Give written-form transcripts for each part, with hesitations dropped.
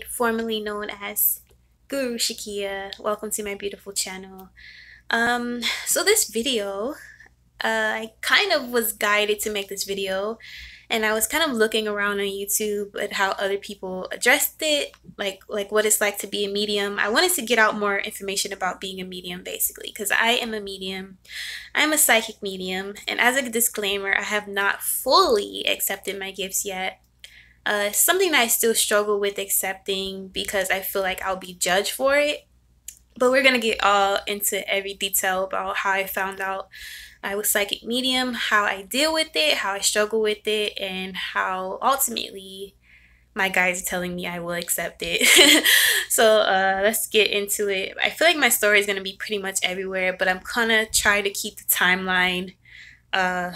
formerly known as Guru Shakia. Welcome to my beautiful channel. So this video, I kind of was guided to make this video, and I was kind of looking around on YouTube at how other people addressed it, like what it's like to be a medium. I wanted to get out more information about being a medium, basically, because I am a medium. I'm a psychic medium, and as a disclaimer, I have not fully accepted my gifts yet. Something that I still struggle with accepting because I feel like I'll be judged for it. But we're gonna get all into every detail about how I found out I was psychic medium, how I deal with it, how I struggle with it, and how ultimately my guides are telling me I will accept it. So let's get into it. I feel like my story is gonna be pretty much everywhere, but I'm gonna try to keep the timeline uh,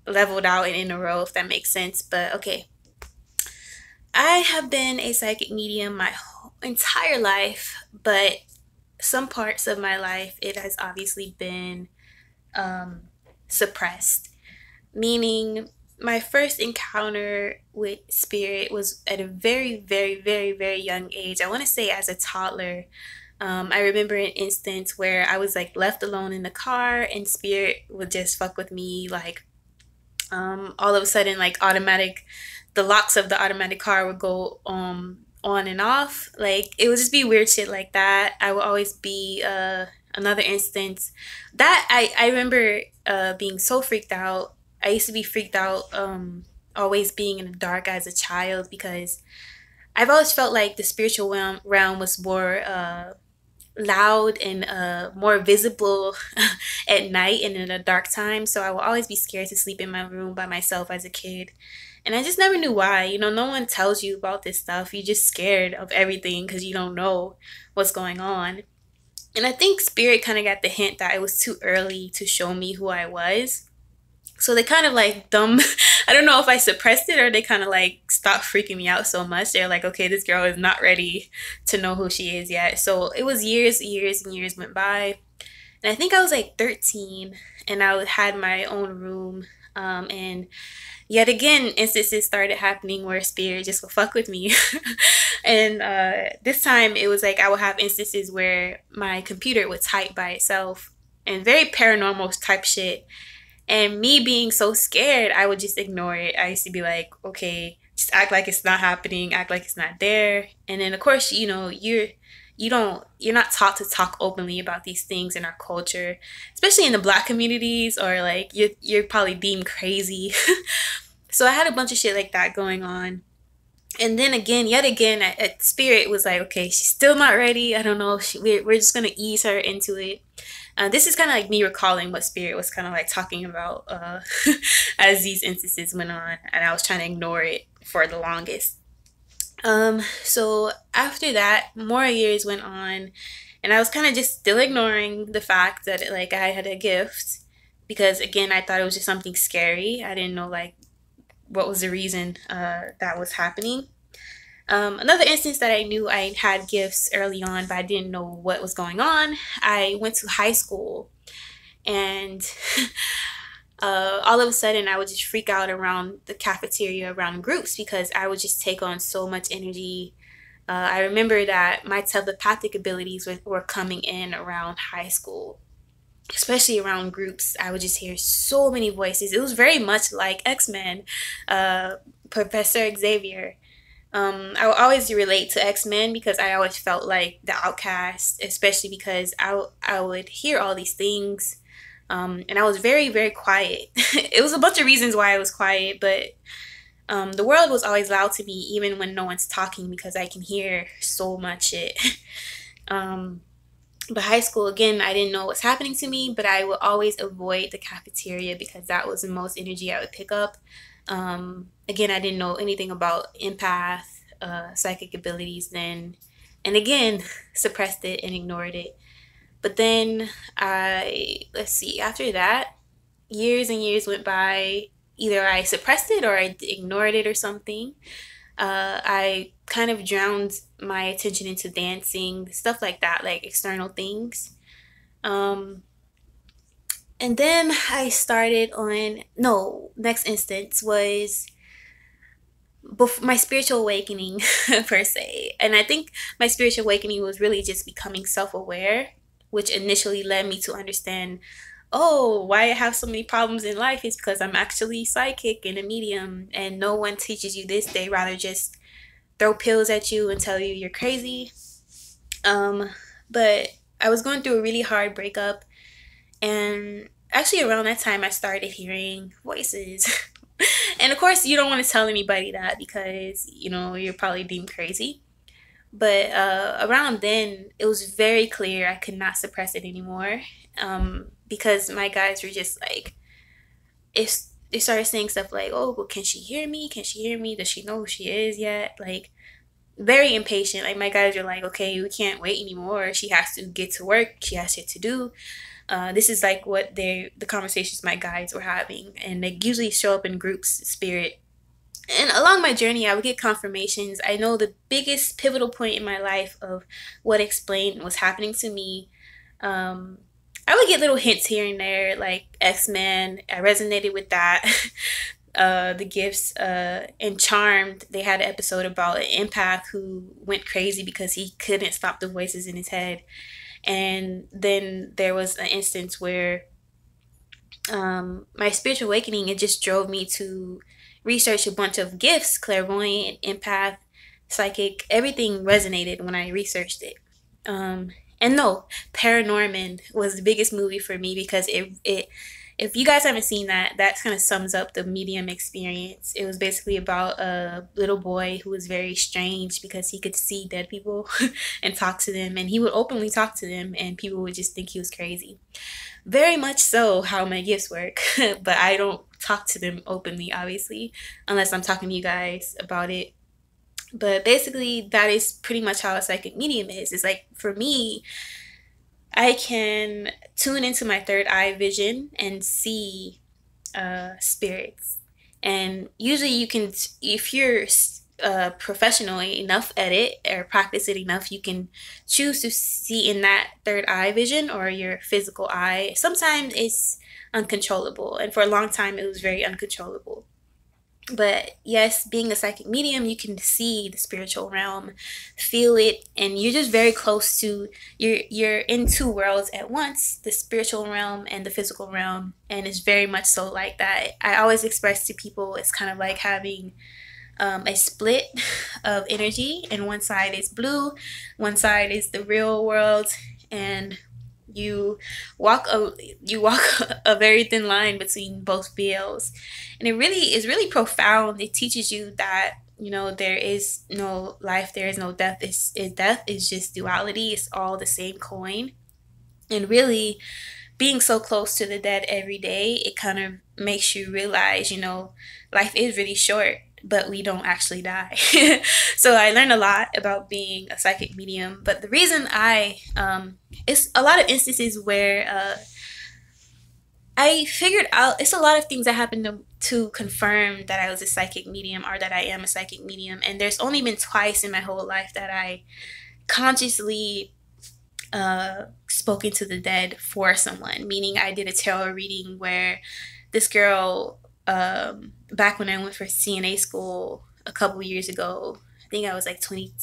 leveled out and in a row, if that makes sense. But okay. I have been a psychic medium my whole entire life, but some parts of my life it has obviously been um, suppressed. Meaning, my first encounter with spirit was at a very, very, very, very young age. I want to say as a toddler. I remember an instance where I was like left alone in the car and spirit would just fuck with me like all of a sudden like automatic the locks of the automatic car would go on and off. Like it would just be weird shit like that. I would always be another instance that I remember being so freaked out. I used to be freaked out always being in the dark as a child because I've always felt like the spiritual realm was more loud and more visible at night and in a dark time. So I will always be scared to sleep in my room by myself as a kid. And I just never knew why. You know, no one tells you about this stuff. You're just scared of everything because you don't know what's going on. And I think Spirit kind of got the hint that it was too early to show me who I was. So they kind of like dumb. I don't know if I suppressed it or they kind of like stopped freaking me out so much. They're like, okay, this girl is not ready to know who she is yet. So it was years and years went by. And I think I was like 13 and I had my own room. And yet again, instances started happening where spirit just would fuck with me. And this time it was like I would have instances where my computer would type by itself and very paranormal type shit. And me being so scared, I would just ignore it. I used to be like, okay, just act like it's not happening, act like it's not there. And then of course, you know, you're not taught to talk openly about these things in our culture, especially in the black communities, or like you're probably deemed crazy. So I had a bunch of shit like that going on. And then again, yet again, at Spirit was like, okay, she's still not ready. I don't know. We're just gonna ease her into it. This is kind of like me recalling what Spirit was kind of like talking about as these instances went on, and I was trying to ignore it for the longest. So after that, more years went on, and I was kind of just still ignoring the fact that like I had a gift because again, I thought it was just something scary. I didn't know like what was the reason that was happening. Another instance that I knew I had gifts early on, but I didn't know what was going on. I went to high school, and all of a sudden, I would just freak out around the cafeteria, around groups, because I would just take on so much energy. I remember that my telepathic abilities were coming in around high school, especially around groups. I would just hear so many voices. It was very much like X-Men, Professor Xavier. I would always relate to X-Men because I always felt like the outcast, especially because I would hear all these things. And I was very, very quiet. It was a bunch of reasons why I was quiet, but the world was always loud to me, even when no one's talking, because I can hear so much shit. um, but high school, again, I didn't know what's happening to me, but I would always avoid the cafeteria because that was the most energy I would pick up. Again, I didn't know anything about empath, psychic abilities then. And again, suppressed it and ignored it. But then let's see, after that, years and years went by. Either I suppressed it or I ignored it or something. I kind of drowned my attention into dancing, stuff like that, like external things. Um, and then I started on, no, next instance was my spiritual awakening per se. And I think my spiritual awakening was really just becoming self-aware, which initially led me to understand, oh, why I have so many problems in life is because I'm actually psychic and a medium, and no one teaches you this. They rather just throw pills at you and tell you you're crazy. um but I was going through a really hard breakup, and actually around that time I started hearing voices. And of course, you don't want to tell anybody that because, you're probably deemed crazy. But around then, it was very clear I could not suppress it anymore, because my guys were just like, if they started saying stuff like, "Oh, well, can she hear me? Can she hear me? Does she know who she is yet?" Like, very impatient. Like, my guys are like, "Okay, we can't wait anymore. She has to get to work. She has shit to do." This is like what the conversations my guides were having, and they usually show up in groups spirit. And along my journey, I would get confirmations. I know the biggest pivotal point in my life of what explained what's happening to me. Um, I would get little hints here and there, like X-Men. I resonated with that. The gifts, and Charmed, they had an episode about an empath who went crazy because he couldn't stop the voices in his head. And then there was an instance where, my spiritual awakening, it just drove me to research a bunch of gifts: clairvoyant, empath, psychic. Everything resonated when I researched it. Um, and no, Paranorman was the biggest movie for me because it if you guys haven't seen that, that kind of sums up the medium experience. It was basically about a little boy who was very strange because he could see dead people and talk to them, and he would openly talk to them, and people would just think he was crazy. Very much so how my gifts work, but I don't talk to them openly, obviously, unless I'm talking to you guys about it. But basically, that is pretty much how a psychic medium is. It's like, for me, I can tune into my third eye vision and see spirits. And usually, you can, if you're professional enough at it or practice it enough, you can choose to see in that third eye vision or your physical eye. Sometimes it's uncontrollable, and for a long time, it was very uncontrollable. But yes, being a psychic medium, you can see the spiritual realm, feel it, and you're just very close to, you're in two worlds at once, the spiritual realm and the physical realm, and it's very much so like that. I always express to people it's kind of like having a split of energy, and one side is blue, one side is the real world, and you you walk a very thin line between both veils, and it really is really profound. It teaches you that, there is no life, there is no death. Death is just duality. It's all the same coin. And really, being so close to the dead every day, it kind of makes you realize, life is really short, but we don't actually die. So I learned a lot about being a psychic medium. But the reason it's a lot of instances where I figured out, it's a lot of things that happened to confirm that I was a psychic medium or that I am a psychic medium. And there's only been twice in my whole life that I consciously spoken to the dead for someone, meaning I did a tarot reading where this girl, back when I went for CNA school a couple years ago, I think I was like 20,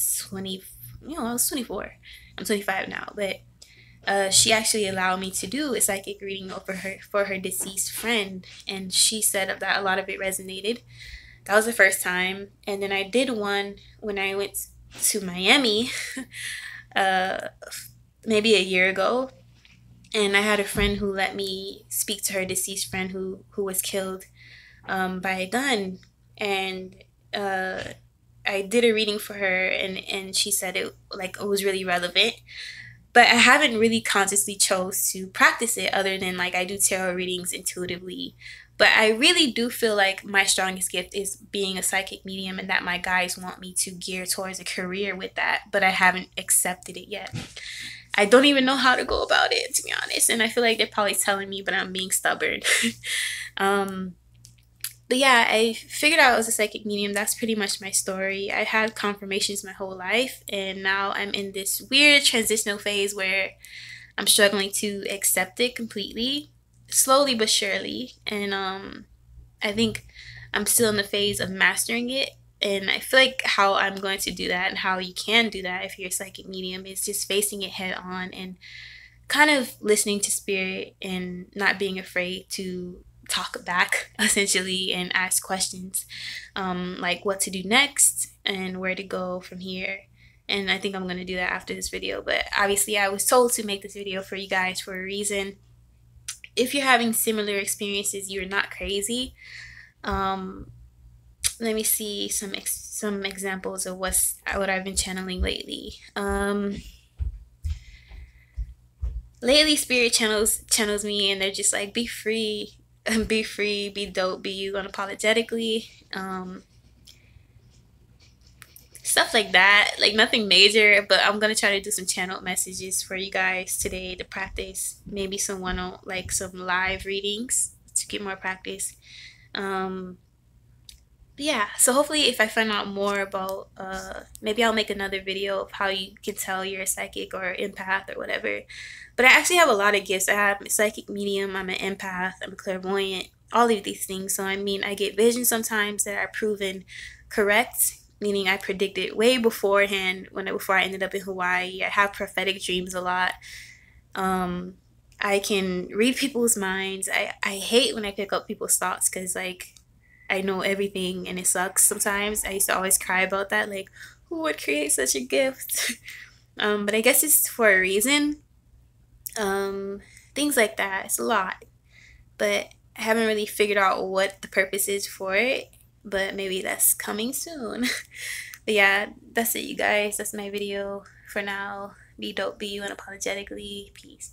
I was 24. I'm 25 now, but she actually allowed me to do a psychic reading over her for her deceased friend, and she said that a lot of it resonated. That was the first time, and then I did one when I went to Miami, uh, maybe a year ago, and I had a friend who let me speak to her deceased friend who was killed, by a gun, and uh, I did a reading for her, and she said it was really relevant. But I haven't really consciously chose to practice it, other than like I do tarot readings intuitively. But I really do feel like my strongest gift is being a psychic medium, and that my guides want me to gear towards a career with that, but I haven't accepted it yet. I don't even know how to go about it, to be honest. And I feel like they're probably telling me, but I'm being stubborn. um, but yeah, I figured out I was a psychic medium. That's pretty much my story. I had confirmations my whole life, and now I'm in this weird transitional phase where I'm struggling to accept it completely, slowly but surely. And I think I'm still in the phase of mastering it. And I feel like how I'm going to do that and how you can do that if you're a psychic medium is just facing it head on and kind of listening to spirit and not being afraid to talk back essentially and ask questions, like what to do next and where to go from here. And I think I'm going to do that after this video, but obviously I was told to make this video for you guys for a reason. If you're having similar experiences, you're not crazy. Let me see some examples of what I've been channeling lately. Lately spirit channels me, and they're just like, be free, be free, be dope, be you unapologetically, stuff like that. Like nothing major, but I'm gonna try to do some channeled messages for you guys today to practice. Maybe some live readings to get more practice. Yeah, so hopefully if I find out more about, maybe I'll make another video of how you can tell you're a psychic or empath or whatever. But I actually have a lot of gifts. I have a psychic medium, I'm an empath, I'm a clairvoyant, all of these things. So I mean, I get visions sometimes that are proven correct, meaning I predicted way beforehand before I ended up in Hawaii. I have prophetic dreams a lot. I can read people's minds. I hate when I pick up people's thoughts because like I know everything and it sucks sometimes. I used to always cry about that, like, who would create such a gift? But I guess it's for a reason. Things like that. It's a lot. But I haven't really figured out what the purpose is for it. But maybe that's coming soon. But yeah, that's it, you guys. That's my video for now. Be dope, be you unapologetically. Peace.